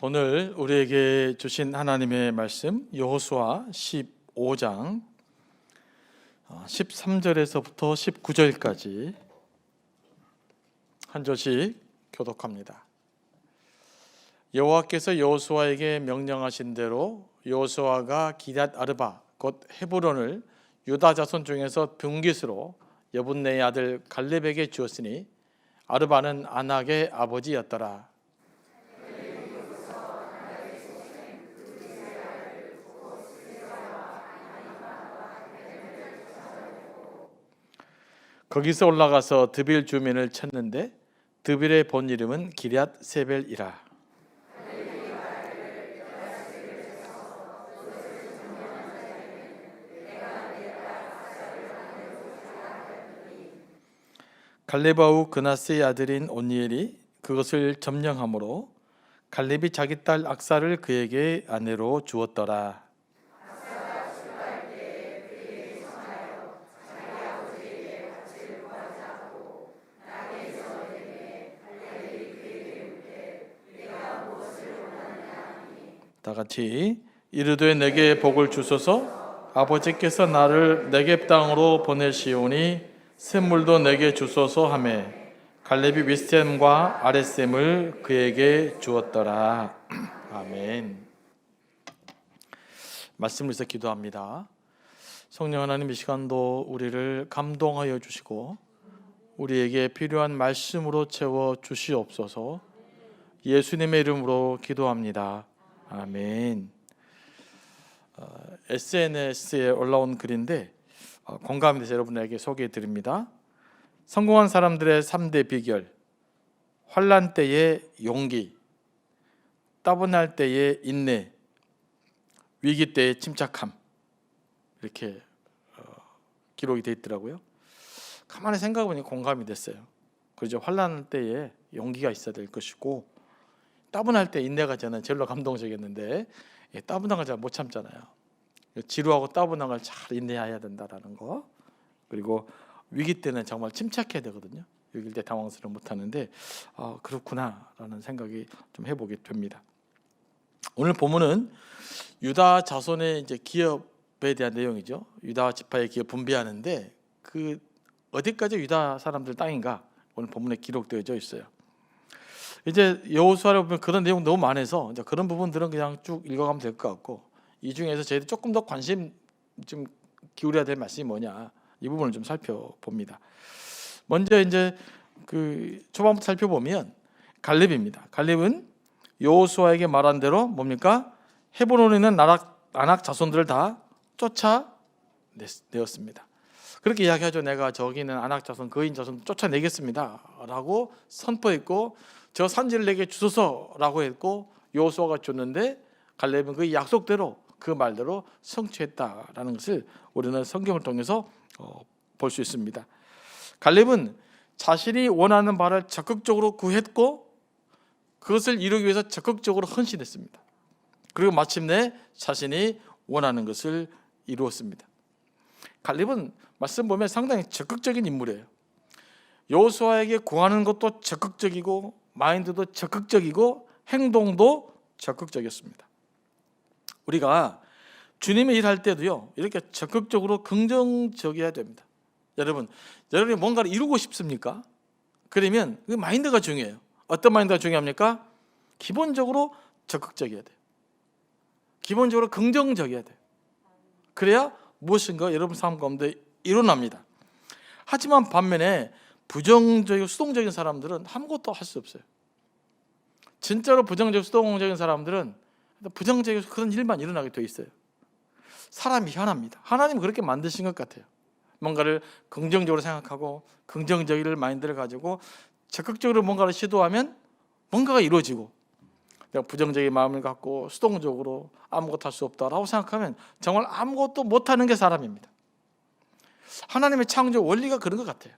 오늘 우리에게 주신 하나님의 말씀 여호수아 15장 13절에서부터 19절까지 한 절씩 교독합니다. 여호와께서 여호수아에게 명령하신 대로 여호수아가 기럇 아르바 곧 헤브론을 유다 자손 중에서 분깃으로 여분네의 아들 갈렙에게 주었으니 아르바는 아낙의 아버지였더라. 거기서 올라가서 드빌 주민을 쳤는데 드빌의 본 이름은 기럇 세벨이라. 갈렙 아우 그나스의 아들인 온니엘이 그것을 점령함으로 갈렙이 자기 딸 악사를 그에게 아내로 주었더라. 다 같이 이르되 내게 복을 주소서. 아버지께서 나를 네겝 땅으로 보내시오니 샘물도 내게 주소서 하매 갈렙이 윗샘과 아랫샘을 그에게 주었더라. 아멘. 말씀을 위해서 기도합니다. 성령 하나님, 이 시간도 우리를 감동하여 주시고 우리에게 필요한 말씀으로 채워 주시옵소서. 예수님의 이름으로 기도합니다. 아멘. SNS에 올라온 글인데 공감이 돼서 여러분에게 소개해 드립니다. 성공한 사람들의 3대 비결: 환난 때의 용기, 따분할 때의 인내, 위기 때의 침착함, 이렇게 기록이 되어 있더라고요. 가만히 생각해 보니 공감이 됐어요. 그렇죠. 환난 때에 용기가 있어야 될 것이고, 따분할 때 인내가 저는 제일로 감동적이었는데, 따분한 걸 잘 못 참잖아요. 지루하고 따분한 걸 잘 인내해야 된다라는 거. 그리고 위기 때는 정말 침착해야 되거든요. 위기 때 당황스러워 못하는데 그렇구나라는 생각이 좀 해보게 됩니다. 오늘 본문은 유다 자손의 이제 기업에 대한 내용이죠. 유다 지파의 기업 분배하는데 그 어디까지 유다 사람들 땅인가 오늘 본문에 기록되어져 있어요. 이제 여호수아를 보면 그런 내용 너무 많아서 이제 그런 부분들은 그냥 쭉 읽어가면 될 것 같고, 이 중에서 저희들 조금 더 관심 좀 기울여야 될 말씀이 뭐냐, 이 부분을 좀 살펴봅니다. 먼저 이제 그 초반부터 살펴보면 갈렙입니다. 갈렙은 여호수아에게 말한 대로 뭡니까? 헤브론에 있는 아낙 자손들을 다 쫓아내었습니다. 그렇게 이야기하죠. 내가 저기 있는 아낙 자손, 거인 자손 쫓아내겠습니다 라고 선포했고, 저 산지를 내게 주소서라고 했고, 여호수아가 줬는데 갈렙은 그 약속대로 그 말대로 성취했다라는 것을 우리는 성경을 통해서 볼 수 있습니다. 갈렙은 자신이 원하는 바를 적극적으로 구했고 그것을 이루기 위해서 적극적으로 헌신했습니다. 그리고 마침내 자신이 원하는 것을 이루었습니다. 갈렙은 말씀 보면 상당히 적극적인 인물이에요. 여호수아에게 구하는 것도 적극적이고 마인드도 적극적이고 행동도 적극적이었습니다. 우리가 주님의 일할 때도요, 이렇게 적극적으로 긍정적이어야 됩니다. 여러분이 뭔가를 이루고 싶습니까? 그러면 그 마인드가 중요해요. 어떤 마인드가 중요합니까? 기본적으로 적극적이어야 돼요. 기본적으로 긍정적이어야 돼요. 그래야 무엇인가 여러분 삶 가운데 일어납니다. 하지만 반면에 부정적이고 수동적인 사람들은 아무것도 할 수 없어요. 진짜로 부정적이고 수동적인 사람들은 부정적이고 그런 일만 일어나게 돼 있어요. 사람이 희한합니다. 하나님은 그렇게 만드신 것 같아요. 뭔가를 긍정적으로 생각하고 긍정적인 마인드를 가지고 적극적으로 뭔가를 시도하면 뭔가가 이루어지고, 내가 부정적인 마음을 갖고 수동적으로 아무것도 할 수 없다라고 생각하면 정말 아무것도 못하는 게 사람입니다. 하나님의 창조 원리가 그런 것 같아요.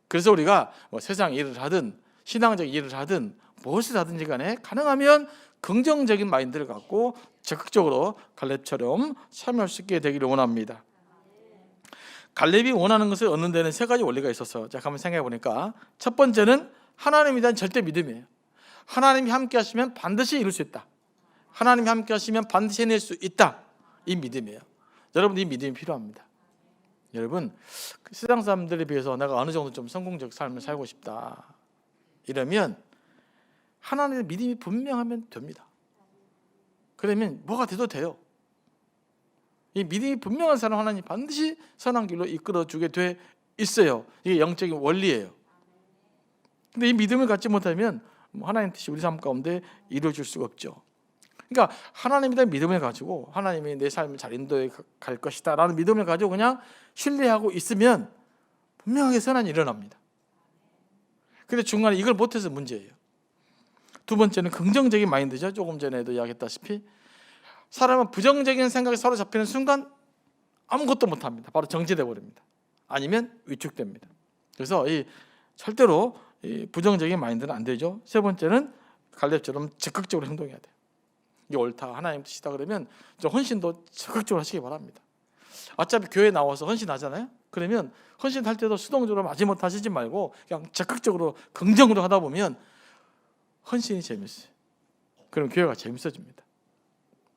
그래서 우리가 세상 일을 하든 신앙적 일을 하든 무엇을 하든지 간에 가능하면 긍정적인 마인드를 갖고 적극적으로 갈렙처럼 참여할 수 있게 되기를 원합니다. 갈렙이 원하는 것을 얻는 데는 세 가지 원리가 있었어요. 자, 한번 생각해 보니까 첫 번째는 하나님에 대한 절대 믿음이에요. 하나님이 함께 하시면 반드시 이룰 수 있다. 하나님이 함께 하시면 반드시 해낼 수 있다. 이 믿음이에요. 여러분, 이 믿음이 필요합니다. 여러분, 세상 사람들에 비해서 내가 어느 정도 좀 성공적 삶을 살고 싶다 이러면 하나님의 믿음이 분명하면 됩니다. 그러면 뭐가 돼도 돼요. 이 믿음이 분명한 사람 하나님 반드시 선한 길로 이끌어주게 돼 있어요. 이게 영적인 원리예요. 근데 이 믿음을 갖지 못하면 하나님 뜻이 우리 삶 가운데 이루어질 수가 없죠. 그러니까 하나님에 대한 믿음을 가지고 하나님이 내 삶을 잘 인도해 갈 것이다 라는 믿음을 가지고 그냥 신뢰하고 있으면 분명하게 선한 일이 일어납니다. 근데 중간에 이걸 못해서 문제예요. 두 번째는 긍정적인 마인드죠. 조금 전에도 이야기했다시피 사람은 부정적인 생각에 사로잡히는 순간 아무것도 못합니다. 바로 정지돼 버립니다. 아니면 위축됩니다. 그래서 절대로 부정적인 마인드는 안 되죠. 세 번째는 갈렙처럼 적극적으로 행동해야 돼요. 이게 옳다, 하나님 뜻이다 그러면 헌신도 적극적으로 하시기 바랍니다. 어차피 교회 나와서 헌신하잖아요. 그러면 헌신할 때도 수동적으로 마지못해 하시지 말고 그냥 적극적으로 긍정으로 하다 보면 헌신이 재밌어요. 그럼 교회가 재밌어집니다.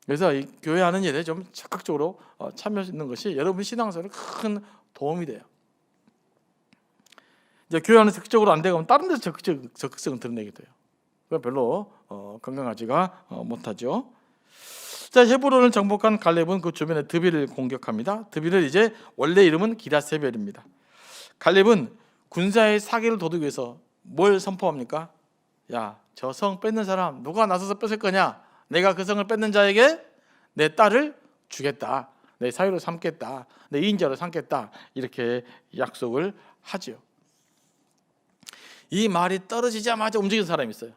그래서 이 교회 하는 일에 좀 적극적으로 참여하는 것이 여러분 신앙생활에 큰 도움이 돼요. 이제 교회 안에 적극적으로 안 되고 다른 데서 적극성을 드러내게 돼요. 그건 별로 건강하지가 못하죠. 자, 헤브론을 정복한 갈렙은 그 주변의 드빌을 공격합니다. 드빌은 이제 원래 이름은 기라세벨입니다. 갈렙은 군사의 사기를 도두기 위해서 뭘 선포합니까? 야, 저 성 뺏는 사람 누가 나서서 뺏을 거냐? 내가 그 성을 뺏는 자에게 내 딸을 주겠다. 내 사위로 삼겠다. 내 이인자로 삼겠다. 이렇게 약속을 하지요. 이 말이 떨어지자마자 움직이는 사람이 있어요.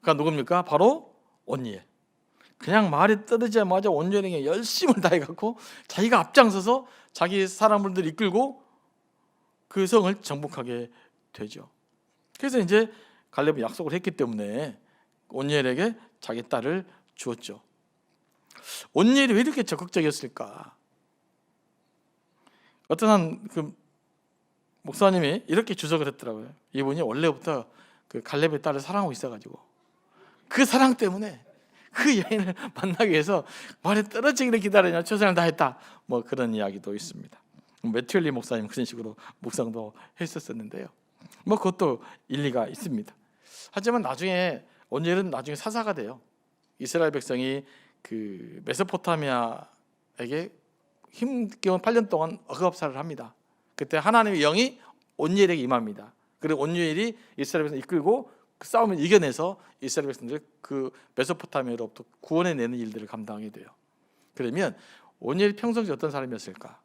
그러니까 누굽니까? 바로 온니엘. 그냥 말이 떨어지자마자 온니엘에게 열심을 다해갖고 자기가 앞장서서 자기 사람들을 이끌고 그 성을 정복하게 되죠. 그래서 이제 갈렙이 약속을 했기 때문에 온니엘에게 자기 딸을 주었죠. 온니엘이 왜 이렇게 적극적이었을까? 어떤 한 목사님이 이렇게 주석을 했더라고요. 이분이 원래부터 그 갈렙의 딸을 사랑하고 있어가지고 그 사랑 때문에 그 여인을 만나기 위해서 말에 떨어지기를 기다리냐 최선을 다했다. 뭐 그런 이야기도 있습니다. 매튜엘리 목사님 그런 식으로 묵상도 했었는데요. 뭐 그것도 일리가 있습니다. 하지만 나중에 온니엘은 나중에 사사가 돼요. 이스라엘 백성이 그 메소포타미아에게 힘겨운 8년 동안 억압사를 합니다. 그때 하나님의 영이 온니엘에게 임합니다. 그리고 온니엘이 이스라엘 백성을 이끌고 그 싸움을 이겨내서 이스라엘 백성들 그 메소포타미아로부터 구원해내는 일들을 감당하게 돼요. 그러면 온니엘이 평상시 어떤 사람이었을까?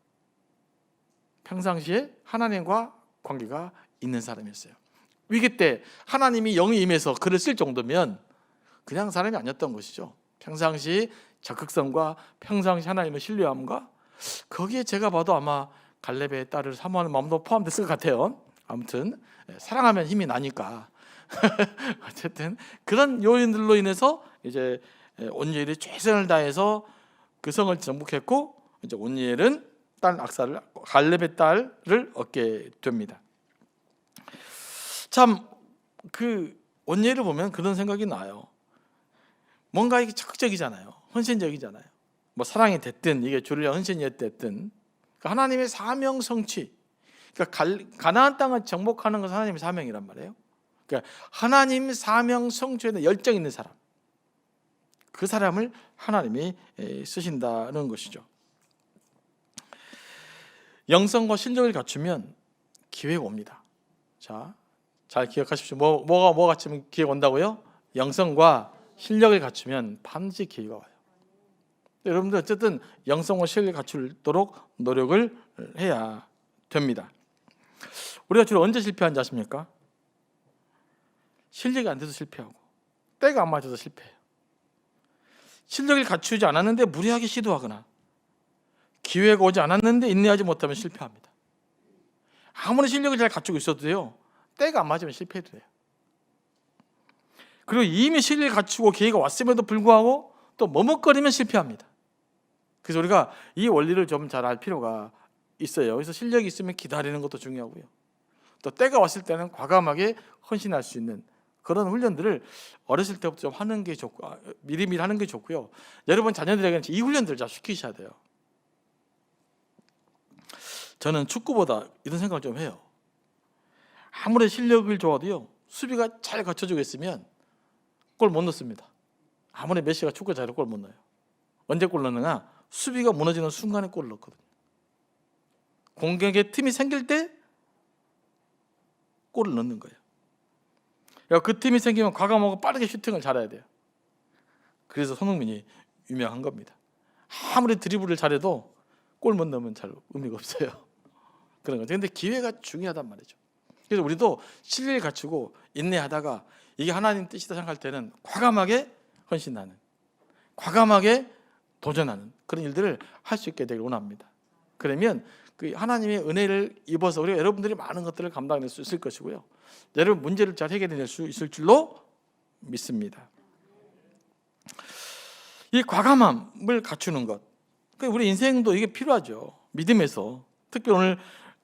평상시에 하나님과 관계가 있는 사람이었어요. 위기 때 하나님이 영이 임해서 글을 쓸 정도면 그냥 사람이 아니었던 것이죠. 평상시 적극성과 평상시 하나님의 신뢰함과 거기에 제가 봐도 아마 갈렙의 딸을 사모하는 마음도 포함됐을 것 같아요. 아무튼 사랑하면 힘이 나니까 어쨌든 그런 요인들로 인해서 이제 온니엘이 최선을 다해서 그 성을 정복했고 이제 온니엘은 딸 악사를 갈렙의 딸을 얻게 됩니다. 참 그 온니엘을 보면 그런 생각이 나요. 뭔가 이게 적극적이잖아요. 헌신적이잖아요. 뭐 사랑이 됐든 이게 주를 위한 헌신이 됐든 그러니까 하나님의 사명 성취. 그러니까 가나안 땅을 정복하는 것은 하나님의 사명이란 말이에요. 그러니까 하나님 사명 성취에 대한 열정 있는 사람. 그 사람을 하나님이 쓰신다는 것이죠. 영성과 실력을 갖추면 기회가 옵니다. 자, 잘 기억하십시오. 뭐가 갖추면 기회가 온다고요? 영성과 실력을 갖추면 반드시 기회가 와요. 여러분들 어쨌든 영성과 실력을 갖추도록 노력을 해야 됩니다. 우리가 주로 언제 실패한지 아십니까? 실력이 안 돼서 실패하고 때가 안 맞아서 실패해요. 실력을 갖추지 않았는데 무리하게 시도하거나 기회가 오지 않았는데 인내하지 못하면 실패합니다. 아무리 실력을 잘 갖추고 있어도요, 때가 안 맞으면 실패해도 돼요. 그리고 이미 실력을 갖추고 기회가 왔음에도 불구하고 또 머뭇거리면 실패합니다. 그래서 우리가 이 원리를 좀 잘 알 필요가 있어요. 그래서 실력이 있으면 기다리는 것도 중요하고요. 또 때가 왔을 때는 과감하게 헌신할 수 있는 그런 훈련들을 어렸을 때부터 좀 하는 게 좋고, 미리미리 하는 게 좋고요. 여러분 자녀들에게는 이 훈련들을 잘 시키셔야 돼요. 저는 축구보다 이런 생각을 좀 해요. 아무리 실력을 좋아도요, 수비가 잘 갖춰지고 있으면 골 못 넣습니다. 아무리 메시가 축구 잘해도 골 못 넣어요. 언제 골 넣느냐? 수비가 무너지는 순간에 골을 넣거든요. 공격에 틈이 생길 때 골을 넣는 거예요. 그 틈이 생기면 과감하고 빠르게 슈팅을 잘해야 돼요. 그래서 손흥민이 유명한 겁니다. 아무리 드리블을 잘해도 골 못 넣으면 잘 의미가 없어요. 그런 거죠. 근데 기회가 중요하단 말이죠. 그래서 우리도 신뢰를 갖추고 인내하다가 이게 하나님 뜻이다 생각할 때는 과감하게 헌신하는, 과감하게 도전하는 그런 일들을 할 수 있게 되길 원합니다. 그러면 그 하나님의 은혜를 입어서 우리가 여러분들이 많은 것들을 감당할 수 있을 것이고요. 여러분 문제를 잘 해결해낼 수 있을 줄로 믿습니다. 이 과감함을 갖추는 것, 우리 인생도 이게 필요하죠. 믿음에서 특히 오늘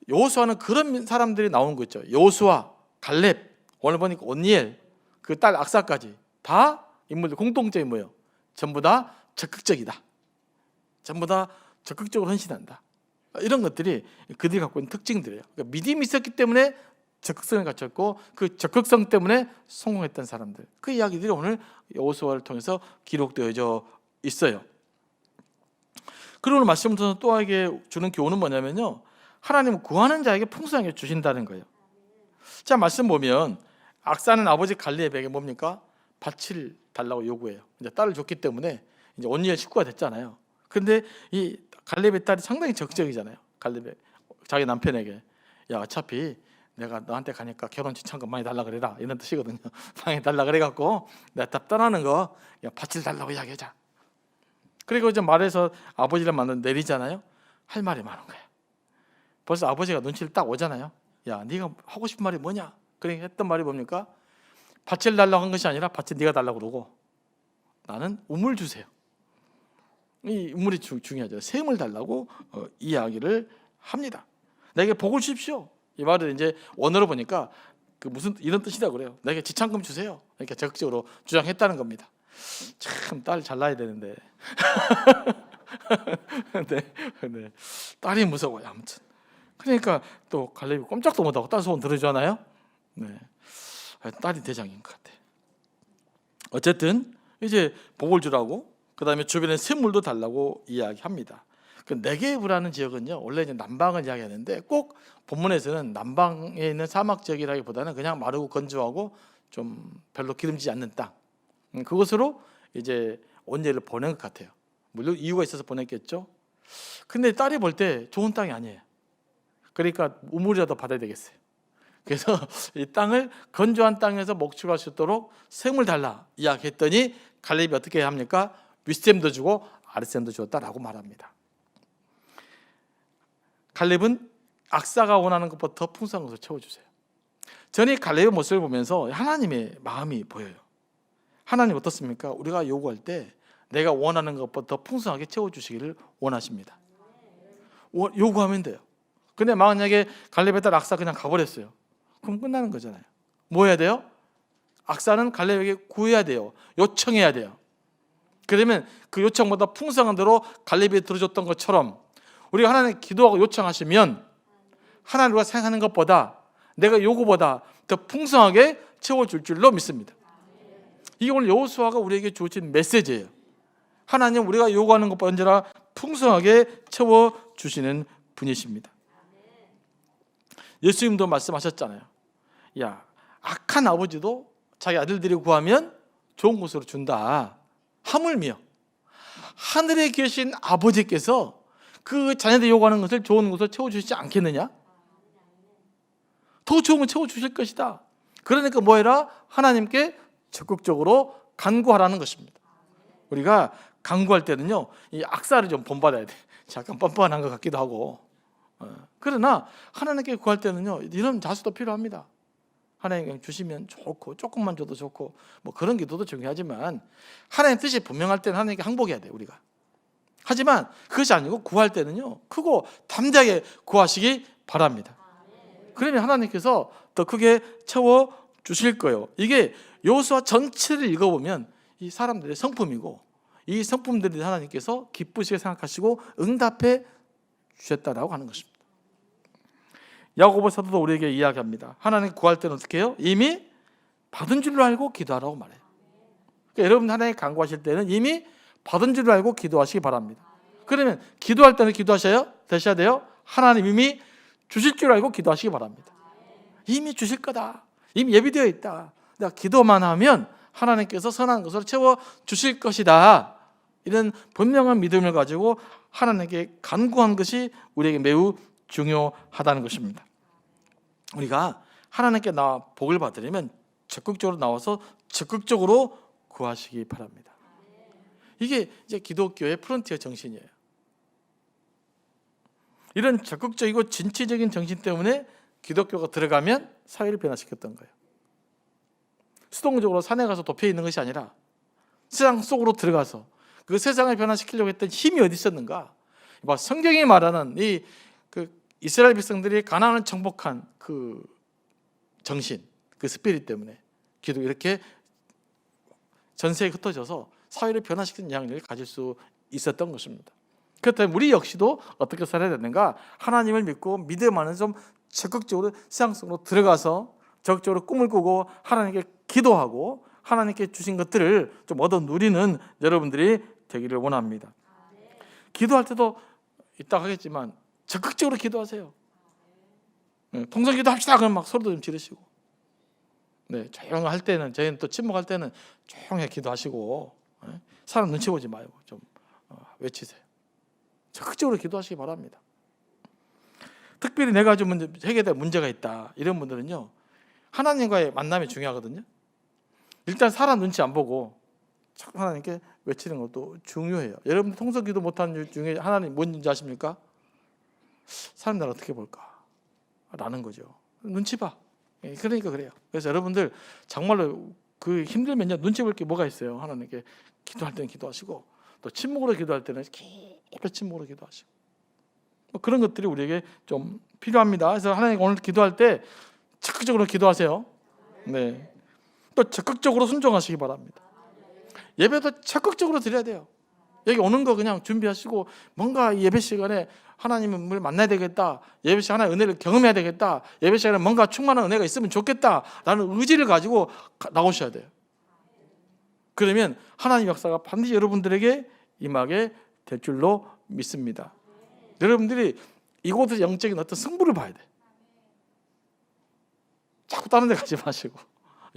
여호수아는 그런 사람들이 나오는 거 있죠. 여호수아, 갈렙, 오늘 보니까 온니엘, 그 딸 악사까지 다 인물들 공통점이 뭐예요? 전부 다 적극적이다. 전부 다 적극적으로 헌신한다. 이런 것들이 그들이 갖고 있는 특징들이에요. 그러니까 믿음이 있었기 때문에 적극성을 갖췄고 그 적극성 때문에 성공했던 사람들, 그 이야기들이 오늘 여호수아를 통해서 기록되어져 있어요. 그리고 오늘 말씀을 통해서 또에게 주는 교훈은 뭐냐면요, 하나님은 구하는 자에게 풍성하게 주신다는 거예요. 자, 말씀 보면 악사는 아버지 갈렙에게 뭡니까? 밭을 달라고 요구해요. 이제 딸을 줬기 때문에 이제 온니엘 식구가 됐잖아요. 근데 이 갈렙의 딸이 상당히 적극적이잖아요. 갈렙의 자기 남편에게, 야, 어차피 내가 너한테 가니까 결혼 지참금 많이 달라 그래라, 이런 뜻이거든요. 많이 달라 그래갖고 내가 답 떠나는 거, 야, 밭을 달라고 이야기하자. 그리고 이제 말해서 아버지를 만나 내리잖아요. 할 말이 많은 거야. 벌써 아버지가 눈치를 딱 오잖아요. 야, 네가 하고 싶은 말이 뭐냐? 그러니까 했던 말이 뭡니까? 밭을 달라고 한 것이 아니라 밭을 네가 달라고 그러고 나는 우물 주세요. 이 우물이 중요하죠. 샘을 달라고 이야기를 합니다. 내게 복을 주십시오. 이 말을 이제 원어로 보니까 그 무슨 이런 뜻이다 그래요. 내게 지참금 주세요. 이렇게 적극적으로 주장했다는 겁니다. 참 딸 잘나야 되는데. 네. 딸이 무서워요. 아무튼. 그러니까 또 갈렙이 꼼짝도 못하고 딸 소원 들어주잖아요. 네. 딸이 대장인 것 같아. 어쨌든 이제 복을 주라고, 그 다음에 주변에 샘물도 달라고 이야기합니다. 그 네게브라는 지역은요, 원래 이제 남방을 이야기하는데 꼭 본문에서는 남방에 있는 사막 지역이라기보다는 그냥 마르고 건조하고 좀 별로 기름지지 않는 땅, 그것으로 이제 온니엘을 보낸 것 같아요. 물론 이유가 있어서 보냈겠죠. 근데 딸이 볼 때 좋은 땅이 아니에요. 그러니까 우물이라도 받아야 되겠어요. 그래서 이 땅을 건조한 땅에서 목축할 수 있도록 샘을 달라 이야기했더니 갈렙이 어떻게 합니까? 윗샘도 주고 아랫샘도 주었다라고 말합니다. 갈렙은 악사가 원하는 것보다 더 풍성한 것을 채워주세요. 저는 이 갈렙의 모습을 보면서 하나님의 마음이 보여요. 하나님 어떻습니까? 우리가 요구할 때 내가 원하는 것보다 더 풍성하게 채워주시기를 원하십니다. 요구하면 돼요. 근데 만약에 갈렙의 딸 악사 그냥 가버렸어요. 그럼 끝나는 거잖아요. 뭐 해야 돼요? 악사는 갈렙에게 구해야 돼요. 요청해야 돼요. 그러면 그 요청보다 풍성한 대로 갈렙이 들어줬던 것처럼 우리가 하나님 기도하고 요청하시면 하나님 우리가 생각하는 것보다 내가 요구보다 더 풍성하게 채워줄 줄로 믿습니다. 이게 오늘 여호수아가 우리에게 주어진 메시지예요. 하나님 우리가 요구하는 것보다 언제나 풍성하게 채워주시는 분이십니다. 예수님도 말씀하셨잖아요. 야, 악한 아버지도 자기 아들들이 구하면 좋은 것으로 준다. 하물며 하늘에 계신 아버지께서 그 자녀들이 요구하는 것을 좋은 것으로 채워주시지 않겠느냐? 더 좋은 걸 채워주실 것이다. 그러니까 뭐 해라? 하나님께 적극적으로 간구하라는 것입니다. 우리가 간구할 때는요, 이 악사를 좀 본받아야 돼. 약간 뻔뻔한 것 같기도 하고. 그러나 하나님께 구할 때는요, 이런 자세도 필요합니다. 하나님 주시면 좋고 조금만 줘도 좋고 뭐 그런 기도도 중요하지만 하나님 뜻이 분명할 때는 하나님께 항복해야 돼요, 우리가. 하지만 그것이 아니고 구할 때는요, 크고 담대하게 구하시기 바랍니다. 그러면 하나님께서 더 크게 채워 주실 거요. 이게 여호수아 전체를 읽어보면 이 사람들의 성품이고, 이 성품들이 하나님께서 기쁘시게 생각하시고 응답해 주셨다라고 하는 것입니다. 야고보 사도도 우리에게 이야기합니다. 하나님 구할 때는 어떻게 해요? 이미 받은 줄로 알고 기도하라고 말해요. 그러니까 여러분 하나님 간구하실 때는 이미 받은 줄로 알고 기도하시기 바랍니다. 그러면 기도할 때는 되셔야 돼요. 하나님 이미 주실 줄 알고 기도하시기 바랍니다. 이미 주실 거다. 이미 예비되어 있다. 내가 기도만 하면 하나님께서 선한 것으로 채워 주실 것이다. 이런 분명한 믿음을 가지고 하나님께 간구한 것이 우리에게 매우 중요하다는 것입니다. 우리가 하나님께 복을 받으려면 적극적으로 나와서 적극적으로 구하시기 바랍니다. 이게 이제 기독교의 프론티어 정신이에요. 이런 적극적이고 진취적인 정신 때문에 기독교가 들어가면 사회를 변화시켰던 거예요. 수동적으로 산에 가서 도피해 있는 것이 아니라 세상 속으로 들어가서 그 세상을 변화시키려고 했던 힘이 어디 있었는가? 성경이 말하는 그 이스라엘 백성들이 가나안을 정복한 그 정신, 그 스피릿 때문에 기도 이렇게 전세에 흩어져서 사회를 변화시키는 영향력을 가질 수 있었던 것입니다. 그렇다면 우리 역시도 어떻게 살아야 되는가? 하나님을 믿고 믿음 안에 좀 적극적으로 세상 속으로 들어가서 적극적으로 꿈을 꾸고 하나님께 기도하고 하나님께 주신 것들을 좀 얻어 누리는 여러분들이 되기를 원합니다. 기도할 때도 이따 하겠지만 적극적으로 기도하세요. 통성 기도합시다. 그럼 막 소리도 좀 지르시고, 조용할 때는, 저희는 또 침묵할 때는 조용히 기도하시고, 사람 눈치 보지 말고 좀 외치세요. 적극적으로 기도하시기 바랍니다. 특별히 내가 좀 해결될 문제가 있다 이런 분들은요, 하나님과의 만남이 중요하거든요. 일단 사람 눈치 안 보고 하나님께 외치는 것도 중요해요. 여러분 통성 기도 못하는 이유 중에 하나님 뭔지 아십니까? 사람 날 어떻게 볼까? 라는 거죠. 눈치 봐. 그러니까 그래요. 그래서 여러분들 정말로 그 힘들면요, 눈치 볼 게 뭐가 있어요. 하나님께 기도할 때는 기도하시고, 또 침묵으로 기도할 때는 깊이 침묵으로 기도하시고, 그런 것들이 우리에게 좀 필요합니다. 그래서 하나님 오늘 기도할 때 적극적으로 기도하세요. 또 적극적으로 순종하시기 바랍니다. 예배도 적극적으로 드려야 돼요. 여기 오는 거 그냥 준비하시고, 뭔가 예배 시간에 하나님을 만나야 되겠다, 예배 시간에 은혜를 경험해야 되겠다, 예배 시간에 뭔가 충만한 은혜가 있으면 좋겠다 라는 의지를 가지고 나오셔야 돼요. 그러면 하나님 역사가 반드시 여러분들에게 임하게 될 줄로 믿습니다. 여러분들이 이곳에서 영적인 어떤 승부를 봐야 돼. 자꾸 다른 데 가지 마시고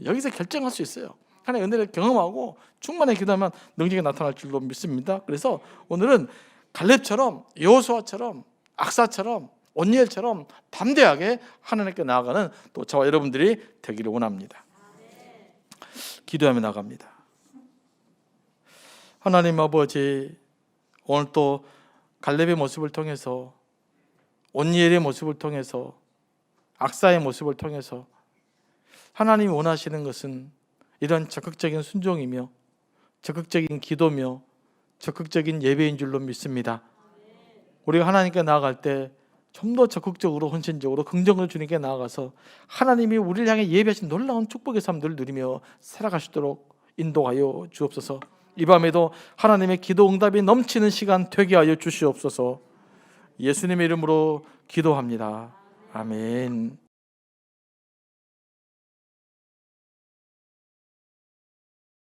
여기서 결정할 수 있어요. 하나님의 은혜를 경험하고 충만히 기도하면 능력이 나타날 줄로 믿습니다. 그래서 오늘은 갈렙처럼, 여호수아처럼, 악사처럼, 온니엘처럼 담대하게 하나님께 나아가는 또 저와 여러분들이 되기를 원합니다. 기도하며 나갑니다. 하나님 아버지, 오늘 또 갈렙의 모습을 통해서, 온니엘의 모습을 통해서, 악사의 모습을 통해서 하나님이 원하시는 것은 이런 적극적인 순종이며 적극적인 기도며 적극적인 예배인 줄로 믿습니다. 우리가 하나님께 나아갈 때 좀 더 적극적으로 헌신적으로 긍정을 주님께 나아가서 하나님이 우리를 향해 예배하신 놀라운 축복의 삶들을 누리며 살아갈 수 있도록 인도하여 주옵소서. 이 밤에도 하나님의 기도 응답이 넘치는 시간 되게 하여 주시옵소서. 예수님의 이름으로 기도합니다. 아멘.